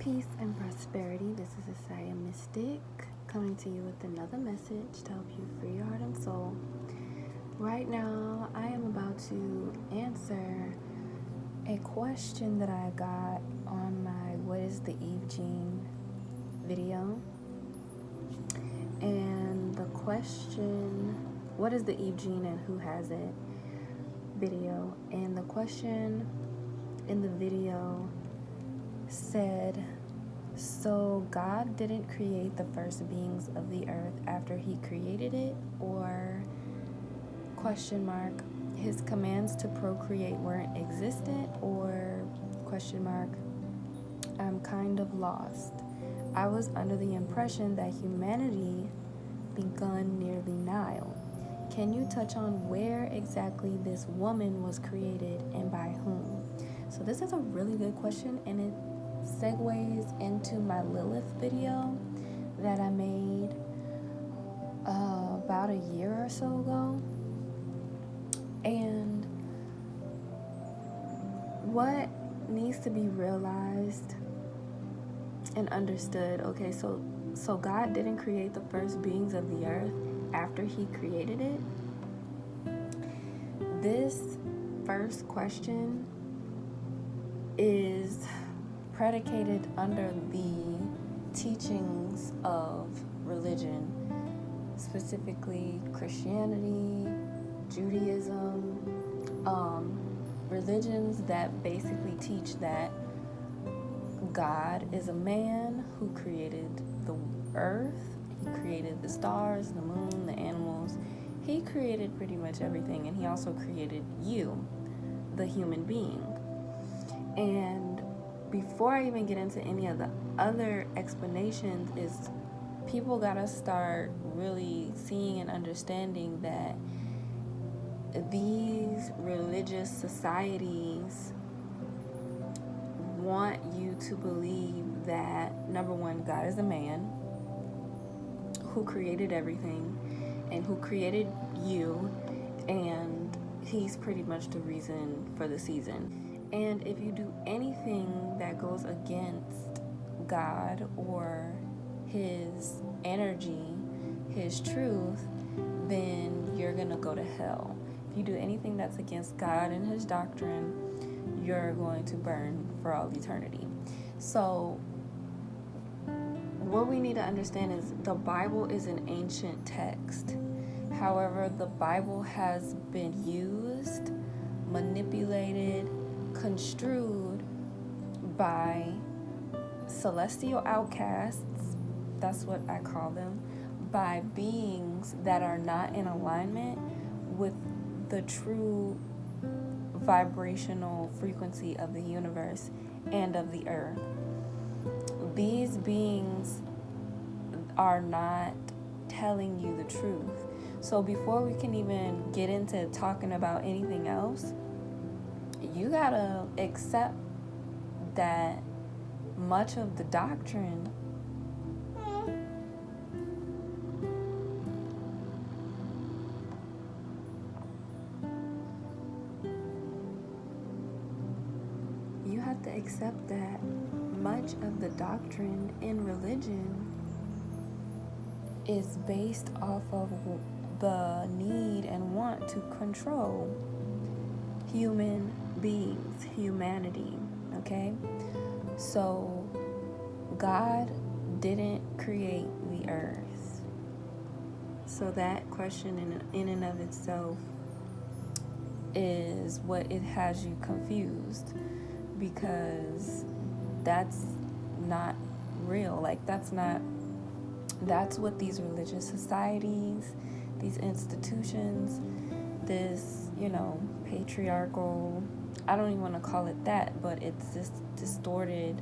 Peace and prosperity. This is Asaya Mystic coming to you with another message to help you free your heart and soul. Right now, I am about to answer a question that I got on my What is the Eve Gene video. And the question, what is the Eve Gene and who has it video? And the question in the video said, so God didn't create the first beings of the earth after he created it, or question mark, his commands to procreate weren't existent, or question mark, I'm kind of lost. I was under the impression that humanity begun near the Nile. Can you touch on where exactly this woman was created and by whom? So this is a really good question, and it segues into my Lilith video that I made about a year or so ago. And what needs to be realized and understood, okay, so God didn't create the first beings of the earth after he created it. This first question is predicated under the teachings of religion, specifically Christianity, Judaism, religions that basically teach that God is a man who created the earth, he created the stars, the moon, the animals. He created pretty much everything, and he also created you, the human being. And before I even get into any of the other explanations, is people gotta start really seeing and understanding that these religious societies want you to believe that, number one, God is a man who created everything and who created you, and he's pretty much the reason for the season. And if you do anything that goes against God or his energy, his truth, then you're gonna go to hell. If you do anything that's against God and his doctrine, you're going to burn for all eternity. So what we need to understand is the Bible is an ancient text. However, the Bible has been used, manipulated, construed by celestial outcasts, that's what I call them, by beings that are not in alignment with the true vibrational frequency of the universe and of the earth. These beings are not telling you the truth. So before we can even get into talking about anything else, you gotta accept that much of the doctrine in religion is based off of the need and want to control human beings, humanity, okay? So God didn't create the earth. So that question in and of itself is what it has you confused, because that's not real. Like, that's what these religious societies, these institutions, this, patriarchal, I don't even want to call it that, but it's this distorted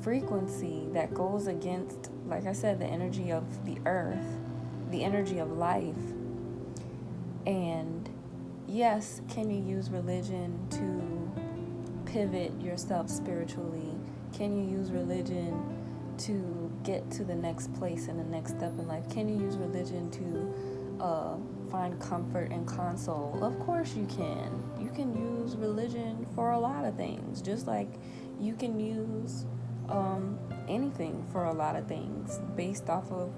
frequency that goes against, like I said, the energy of the earth, the energy of life. And yes, can you use religion to pivot yourself spiritually? Can you use religion to get to the next place and the next step in life? Can you use religion to find comfort and console? Of course you can. You can use religion for a lot of things, just like You can use anything for a lot of things based off of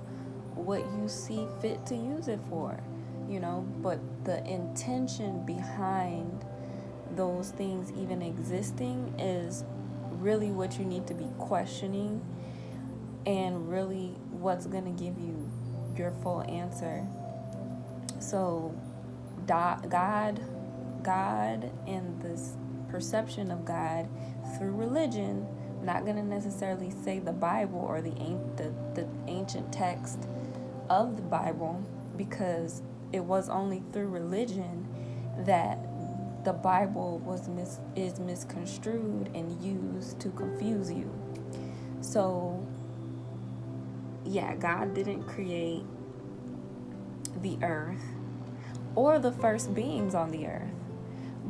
what you see fit to use it for, but the intention behind those things even existing is really what you need to be questioning, and really what's going to give you your full answer. So God and this perception of God through religion, not going to necessarily say the Bible or the ancient text of the Bible, because it was only through religion that the Bible is misconstrued and used to confuse you. So yeah, God didn't create the earth or the first beings on the earth,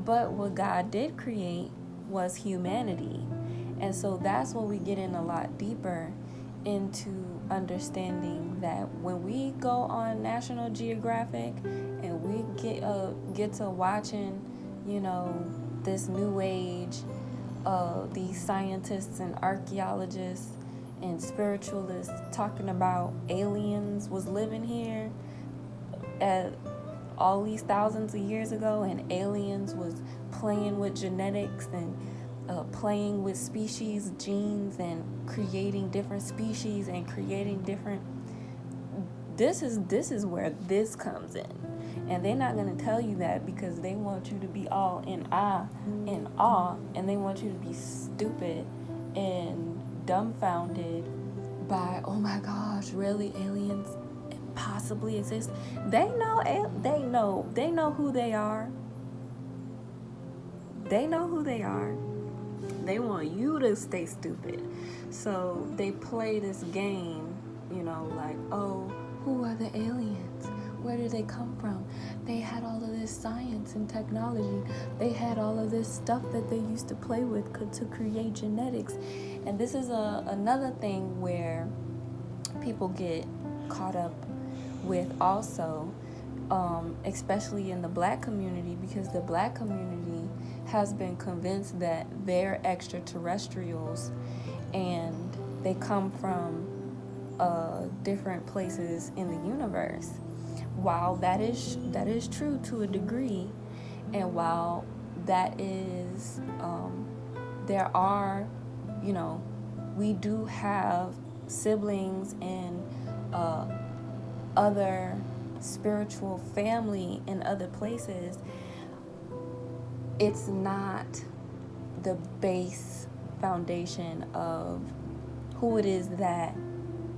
but what God did create was humanity. And so that's when we get in a lot deeper into understanding that when we go on National Geographic and we get to watching, this new age, these scientists and archaeologists and spiritualists talking about aliens was living here at all these thousands of years ago, and aliens was playing with genetics and playing with species genes and creating different species and creating different. This is where this comes in, and they're not going to tell you that because they want you to be all in awe, and they want you to be stupid and dumbfounded by, oh my gosh, really, aliens possibly exist. They know who they are. They know who they are. They want you to stay stupid. So they play this game, like, oh, who are the aliens? Where did they come from? They had all of this science and technology. They had all of this stuff that they used to play with to create genetics. And this is another thing where people get caught up with also, especially in the Black community, because the Black community has been convinced that they're extraterrestrials and they come from different places in the universe. While that is true to a degree, and while that is, there are, we do have siblings and other spiritual family in other places, it's not the base foundation of who it is that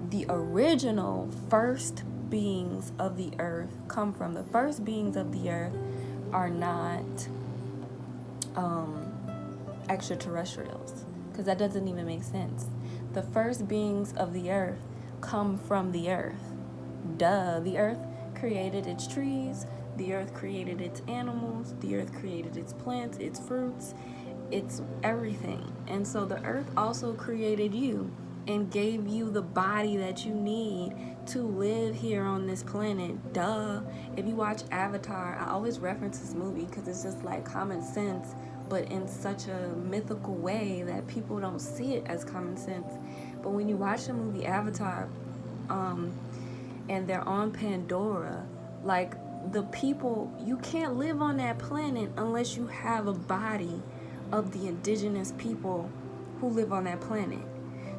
the original first beings of the earth come from. The first beings of the earth are not extraterrestrials, because that doesn't even make sense. The first beings of the earth come from the earth. Duh. The earth created its trees, the earth created its animals, the earth created its plants, its fruits, its everything. And so the earth also created you and gave you the body that you need to live here on this planet. Duh. If you watch Avatar, I always reference this movie because it's just like common sense, but in such a mythical way that people don't see it as common sense. But when you watch the movie Avatar, and they're on Pandora, like, the people, you can't live on that planet unless you have a body of the indigenous people who live on that planet.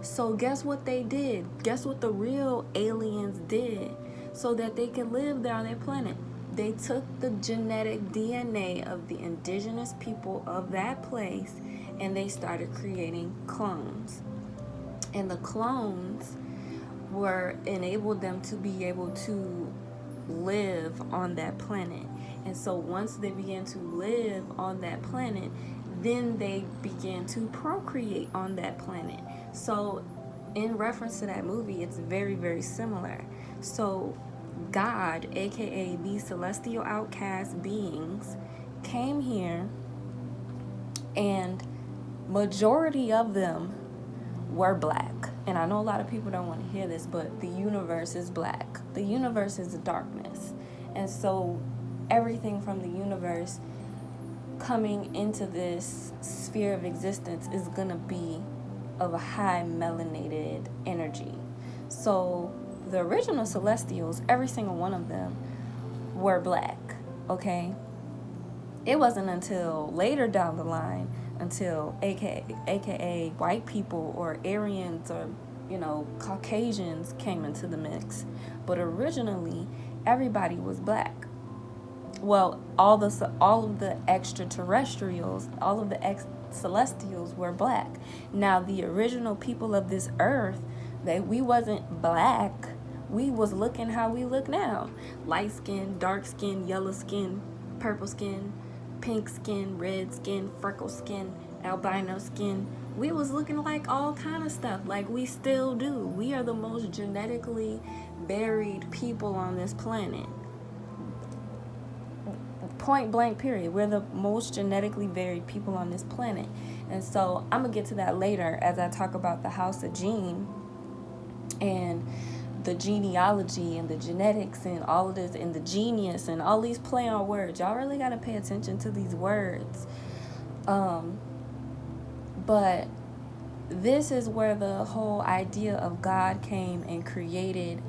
So guess what they did? Guess what the real aliens did so that they can live there on their planet? They took the genetic DNA of the indigenous people of that place and they started creating clones. And the clones enabled them to be able to live on that planet. And so once they began to live on that planet, then they began to procreate on that planet. So in reference to that movie, it's very, very similar. So God, aka these celestial outcast beings, came here, and majority of them were black. And I know a lot of people don't want to hear this, but the universe is black. The universe is darkness. And so everything from the universe coming into this sphere of existence is gonna be of a high melanated energy. So the original Celestials, every single one of them were black, okay? It wasn't until later down the line, until aka white people or Aryans or, you know, Caucasians came into the mix. But originally, everybody was black. Well, all of the extraterrestrials, all of the celestials were black. Now, the original people of this earth, we wasn't black. We was looking how we look now. Light skin, dark skin, yellow skin, purple skin, pink skin, red skin, freckle skin, albino skin. We was looking like all kind of stuff, like we still do. We are the most genetically varied people on this planet. Point blank period. We're the most genetically varied people on this planet. And so I'm gonna get to that later as I talk about the house of gene and the genealogy and the genetics and all of this and the genius and all these play on words. Y'all really gotta pay attention to these words. But this is where the whole idea of God came and created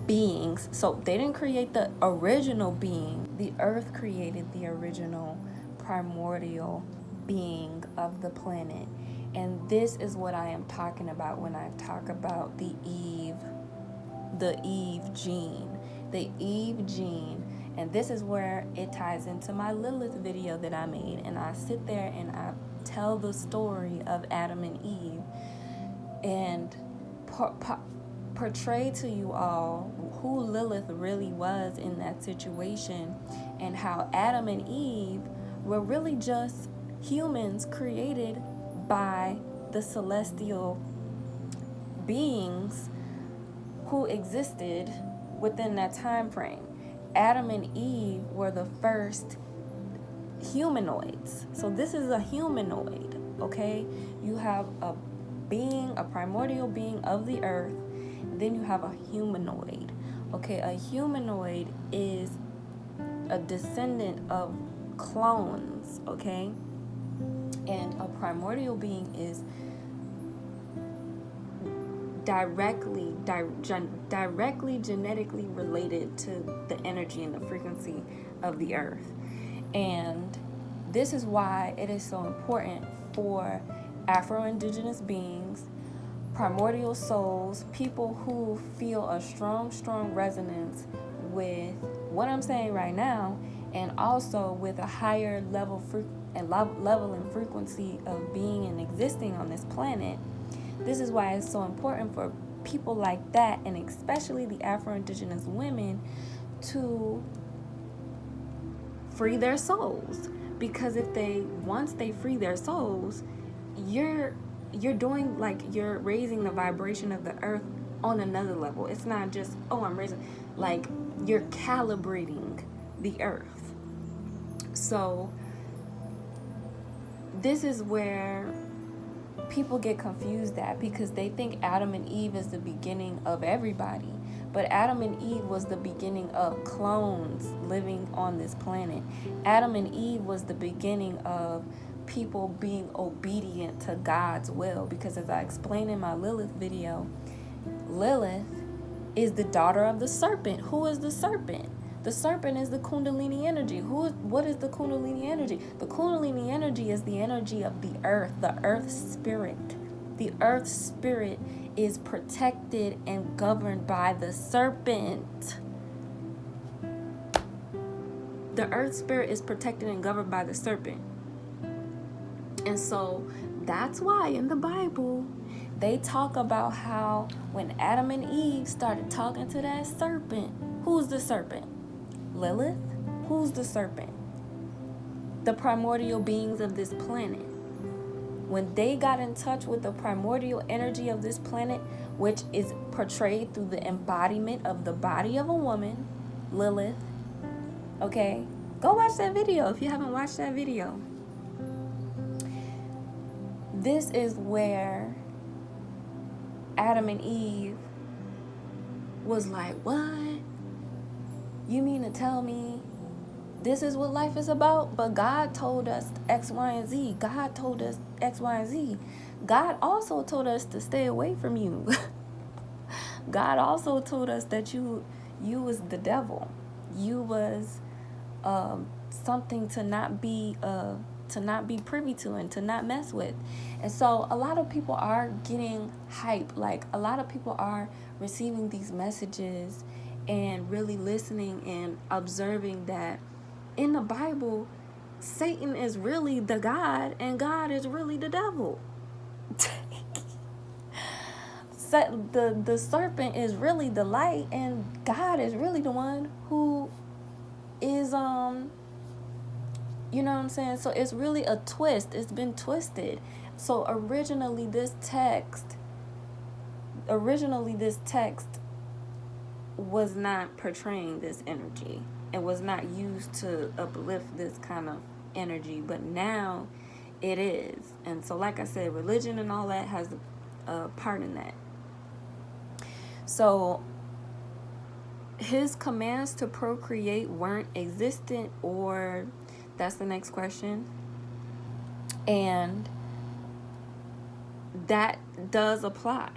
beings. So they didn't create the original being. The earth created the original primordial being of the planet. And this is what I am talking about when I talk about the Eve gene. The Eve gene. And this is where it ties into my Lilith video that I made. And I sit there and I tell the story of Adam and Eve and portray to you all who Lilith really was in that situation, and how Adam and Eve were really just humans created by the celestial beings who existed within that time frame. Adam and Eve were the first humanoids. So this is a humanoid, okay? You have a being, a primordial being of the earth, and then you have a humanoid. Okay, a humanoid is a descendant of clones, okay? And a primordial being is directly genetically related to the energy and the frequency of the earth. And this is why it is so important for Afro-Indigenous beings, primordial souls, people who feel a strong resonance with what I'm saying right now, and also with a higher level and frequency of being and existing on this planet. This is why it's so important for people like that, and especially the Afro-Indigenous women, to free their souls. Because once they free their souls, you're doing, like, you're raising the vibration of the earth on another level. It's not just, I'm raising, like, you're calibrating the earth. So this is where people get confused at, because they think Adam and Eve is the beginning of everybody. But Adam and Eve was the beginning of clones living on this planet. Adam and Eve was the beginning of people being obedient to God's will. Because as I explained in my Lilith video, Lilith is the daughter of the serpent. Who is the serpent? The serpent is the Kundalini energy. What is the Kundalini energy? The Kundalini energy is the energy of the earth spirit. The earth spirit is protected and governed by the serpent. The earth spirit is protected and governed by the serpent. And so that's why in the Bible, they talk about how when Adam and Eve started talking to that serpent, who's the serpent? Lilith? Who's the serpent? The primordial beings of this planet. When they got in touch with the primordial energy of this planet, which is portrayed through the embodiment of the body of a woman, Lilith, okay? Go watch that video if you haven't watched that video. This is where Adam and Eve was like, what? You mean to tell me this is what life is about, but God told us X, Y, and Z. God told us X, Y, and Z. God also told us to stay away from you. God also told us that you was the devil. You was something to not be privy to and to not mess with. And so a lot of people are getting hype. Like, a lot of people are receiving these messages and really listening and observing that in the Bible, Satan is really the God and God is really the devil. The serpent is really the light and God is really the one who is you know what I'm saying? So it's really a twist. It's been twisted. So originally this text was not portraying this energy. It was not used to uplift this kind of energy, but now it is. And so, like I said, religion and all that has a part in that. So his commands to procreate weren't existent, or that's the next question. And that does apply.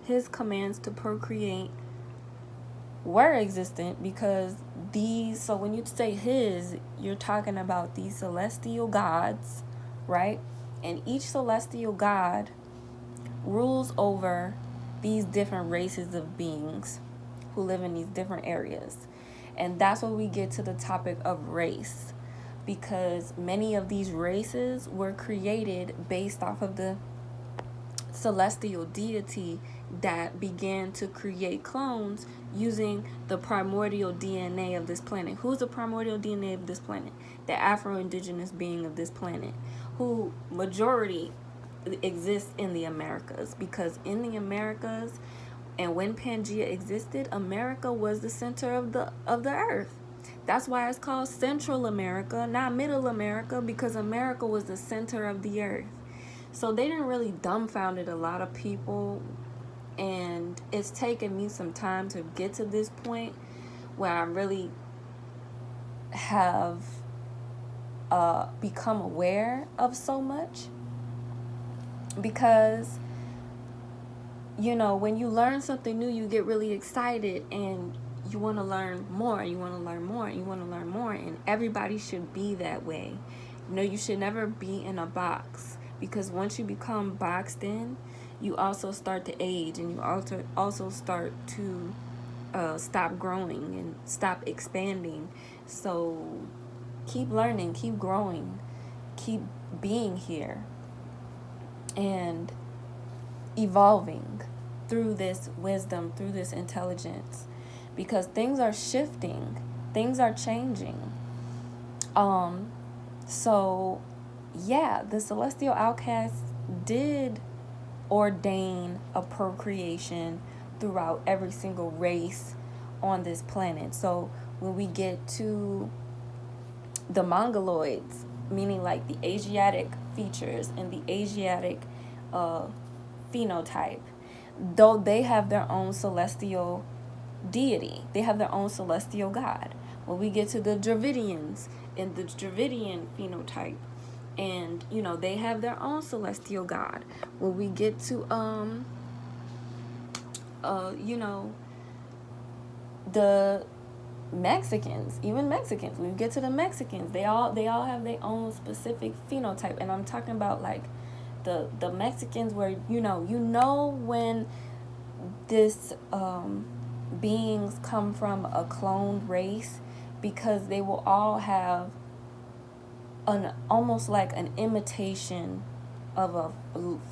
His commands to procreate were existent because so when you say his, you're talking about these celestial gods, right? And each celestial god rules over these different races of beings who live in these different areas. And that's where we get to the topic of race, because many of these races were created based off of the celestial deity that began to create clones using the primordial DNA of this planet. Who's the primordial DNA of this planet? The Afro-Indigenous being of this planet, who majority exists in the Americas, because in the Americas, and when Pangea existed, America was the center of the earth. That's why it's called Central America, not Middle America, because America was the center of the earth. So they didn't really dumbfounded a lot of people, and it's taken me some time to get to this point where I really have become aware of so much. Because, you know, when you learn something new, you get really excited and you want to learn more, you want to learn more, you want to learn more. And everybody should be that way. You know, you should never be in a box, because once you become boxed in, you also start to age, and you also start to stop growing and stop expanding. So keep learning, keep growing, keep being here and evolving through this wisdom, through this intelligence, because things are shifting, things are changing. So yeah, the celestial outcasts did ordain a procreation throughout every single race on this planet. So when we get to the Mongoloids, meaning like the Asiatic features and the Asiatic phenotype, though they have their own celestial deity, they have their own celestial god. When we get to the Dravidians and the Dravidian phenotype, and you know, they have their own celestial god. When we get to you know, the Mexicans, even Mexicans, when we get to the Mexicans, they all have their own specific phenotype. And I'm talking about like the Mexicans where you know when this beings come from a cloned race, because they will all have almost like an imitation of a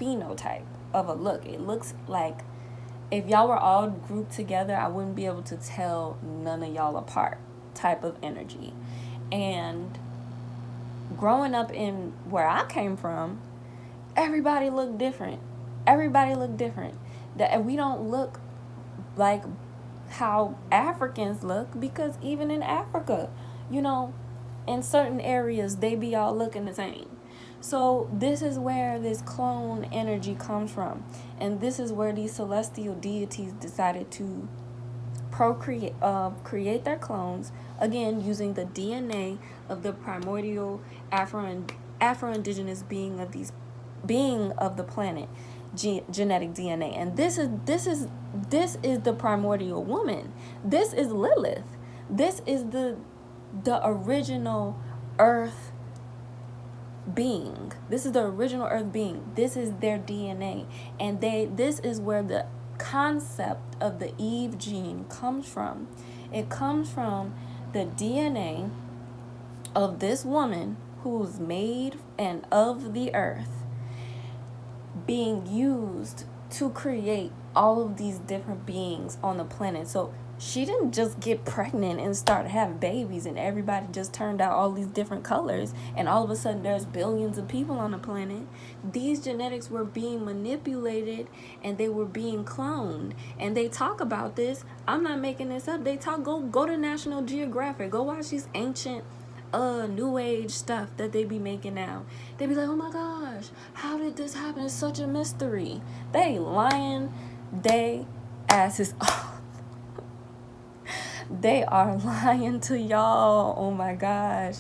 phenotype, of a look. It looks like if y'all were all grouped together, I wouldn't be able to tell none of y'all apart type of energy. And growing up in where I came from, everybody looked different. Everybody looked different. That we don't look like how Africans look, because even in Africa, you know, in certain areas, they be all looking the same. So this is where this clone energy comes from. And this is where these celestial deities decided to create their clones, again using the DNA of the primordial Afro-Indigenous being of the planet, genetic DNA. And this is the primordial woman. This is Lilith. This is the original earth being. This is the original earth being. This is their DNA. And this is where the concept of the Eve gene comes from. It comes from the DNA of this woman who's made and of the earth being used to create all of these different beings on the planet. So she didn't just get pregnant and start having babies and everybody just turned out all these different colors and all of a sudden there's billions of people on the planet. These genetics were being manipulated and they were being cloned. And they talk about this. I'm not making this up. They talk, go to National Geographic, go watch these ancient new age stuff that they be making now. They be like, oh my gosh, how did this happen? It's such a mystery. They lying they asses off. They are lying to y'all. Oh my gosh.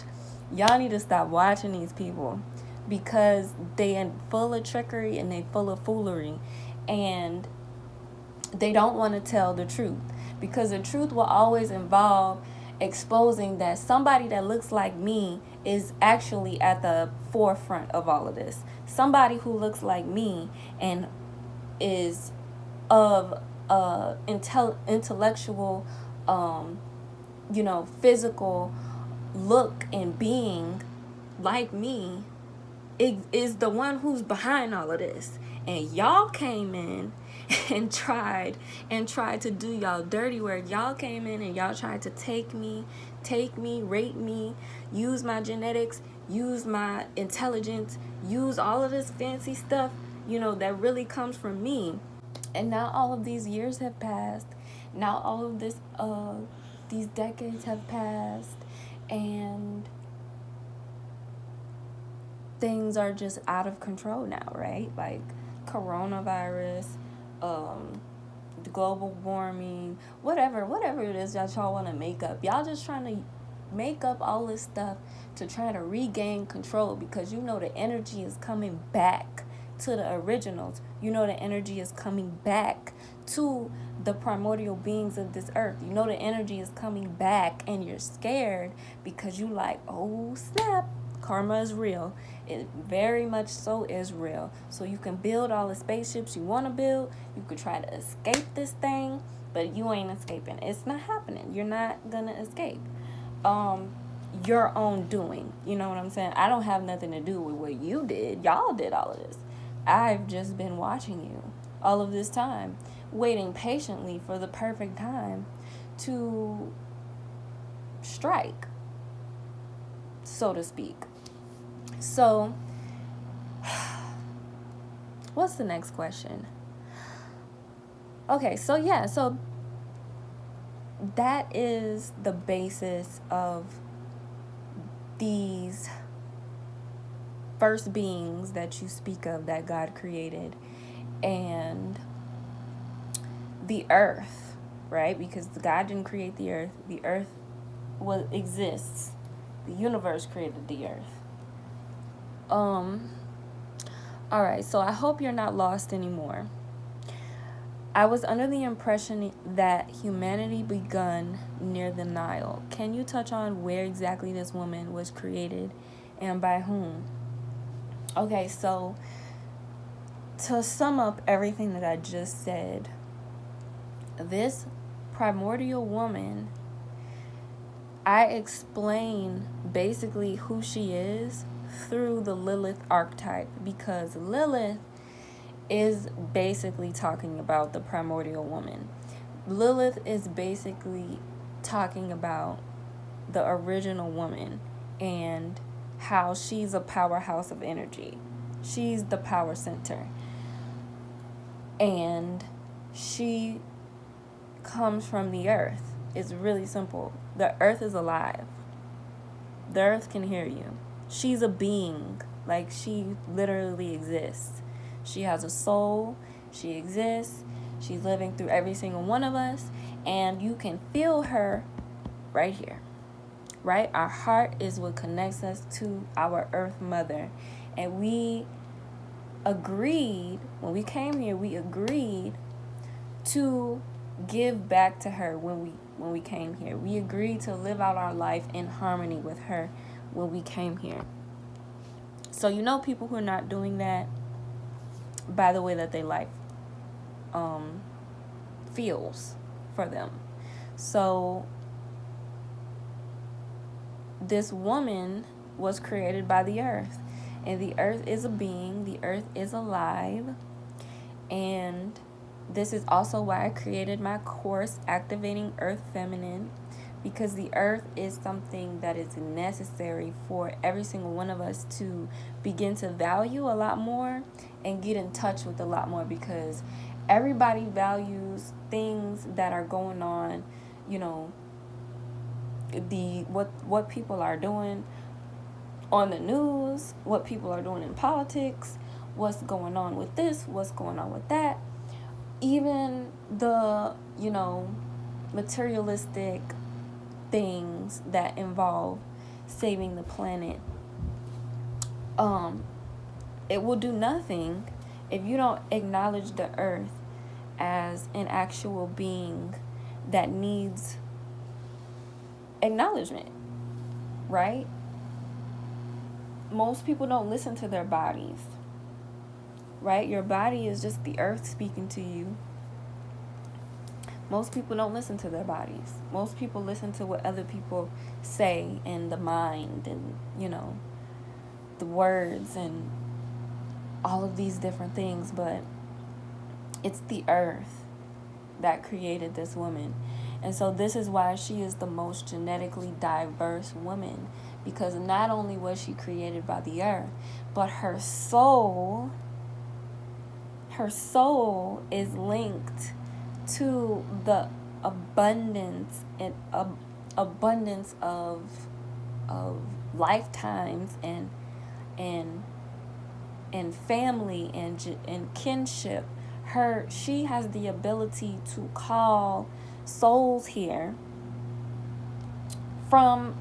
Y'all need to stop watching these people because they are full of trickery and they full of foolery, and they don't want to tell the truth, because the truth will always involve exposing that somebody that looks like me is actually at the forefront of all of this. Somebody who looks like me and is of intellectual physical look and being like me is the one who's behind all of this. And y'all came in and tried to do y'all dirty work. Y'all came in and y'all tried to take me, rate me, use my genetics, use my intelligence, use all of this fancy stuff, that really comes from me. And now all of these years have passed. Now all of these decades have passed, and things are just out of control now, right? Like coronavirus, global warming, whatever it is that y'all want to make up. Y'all just trying to make up all this stuff to try to regain control, because the energy is coming back to the originals. The energy is coming back to the primordial beings of this earth. The energy is coming back, and you're scared because you like, oh snap, karma is real. It very much so is real. So you can build all the spaceships you want to build. You could try to escape this thing, but you ain't escaping. It's not happening. You're not gonna escape. Your own doing. You know what I'm saying? I don't have nothing to do with what you did. Y'all did all of this. I've just been watching you all of this time, waiting patiently for the perfect time to strike, so to speak. So, what's the next question? Okay, so that is the basis of these first beings that you speak of that God created, and the earth, right? Because God didn't create the earth. The earth exists. The universe created the earth. All right, so I hope you're not lost anymore. I was under the impression that humanity begun near the Nile. Can you touch on where exactly this woman was created and by whom? Okay, so to sum up everything that I just said, this primordial woman, I explain basically who she is through the Lilith archetype, because Lilith is basically talking about the primordial woman. Lilith is basically talking about the original woman and how she's a powerhouse of energy. She's the power center. And she comes from the earth. It's really simple. The earth is alive. The earth can hear you. She's a being. Like, she literally exists. She has a soul. She exists. She's living through every single one of us. And you can feel her right here, right? Our heart is what connects us to our Earth Mother. And we agreed, when we came here, we agreed to give back to her when we came here. We agreed to live out our life in harmony with her when we came here. So you know, people who are not doing that by the way that they life feels for them. So this woman was created by the earth, and the earth is a being, the earth is alive. And this is also why I created my course, Activating Earth Feminine, because the earth is something that is necessary for every single one of us to begin to value a lot more and get in touch with a lot more, because everybody values things that are going on, you know, what people are doing on the news, what people are doing in politics, what's going on with this, what's going on with that. Even the, you know, materialistic things that involve saving the planet. It will do nothing if you don't acknowledge the earth as an actual being that needs acknowledgement, right? Most people don't listen to their bodies, right? Your body is just the earth speaking to you. Most people don't listen to their bodies. Most people listen to what other people say, and the mind, and, you know, the words and all of these different things. But it's the earth that created this woman. And so this is why she is the most genetically diverse woman, because not only was she created by the earth, but her soul is linked to the abundance of lifetimes and family and kinship. She has the ability to call souls here from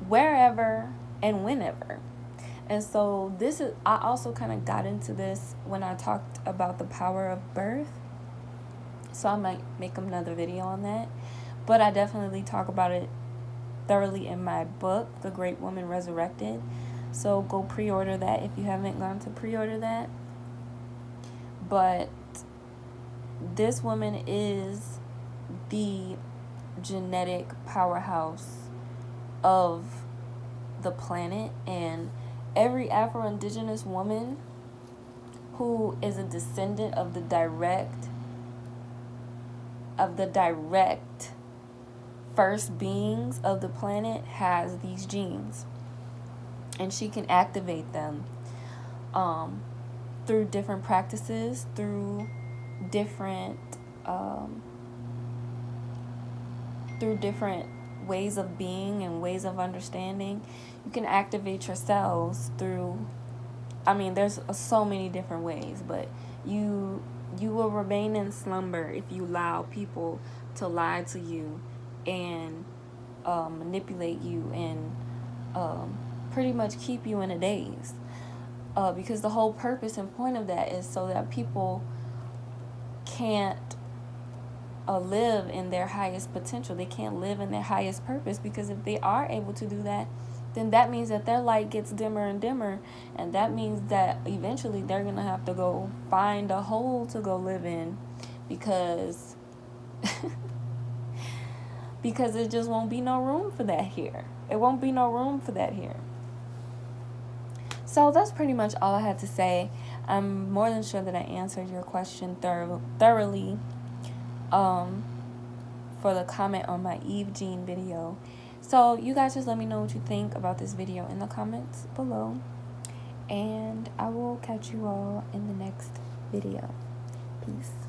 wherever and whenever. And so I also kind of got into this when I talked about the power of birth. So I might make another video on that. But I definitely talk about it thoroughly in my book, The Great Woman Resurrected. So go pre-order that if you haven't gone to pre-order that. But this woman is the genetic powerhouse of the planet, and every Afro-Indigenous woman who is a descendant of the direct first beings of the planet has these genes, and she can activate them through different practices, through different ways of being and ways of understanding. You can activate yourselves through, there's so many different ways, but you will remain in slumber if you allow people to lie to you and manipulate you and pretty much keep you in a daze. Because the whole purpose and point of that is so that people can't live in their highest potential. They can't live in their highest purpose, because if they are able to do that, then that means that their light gets dimmer and dimmer, and that means that eventually they're going to have to go find a hole to go live in, because because it just won't be no room for that here. It won't be no room for that here. So that's pretty much all I had to say. I'm more than sure that I answered your question thoroughly for the comment on my Eve Jean video. So you guys just let me know what you think about this video in the comments below, and I will catch you all in the next video. Peace.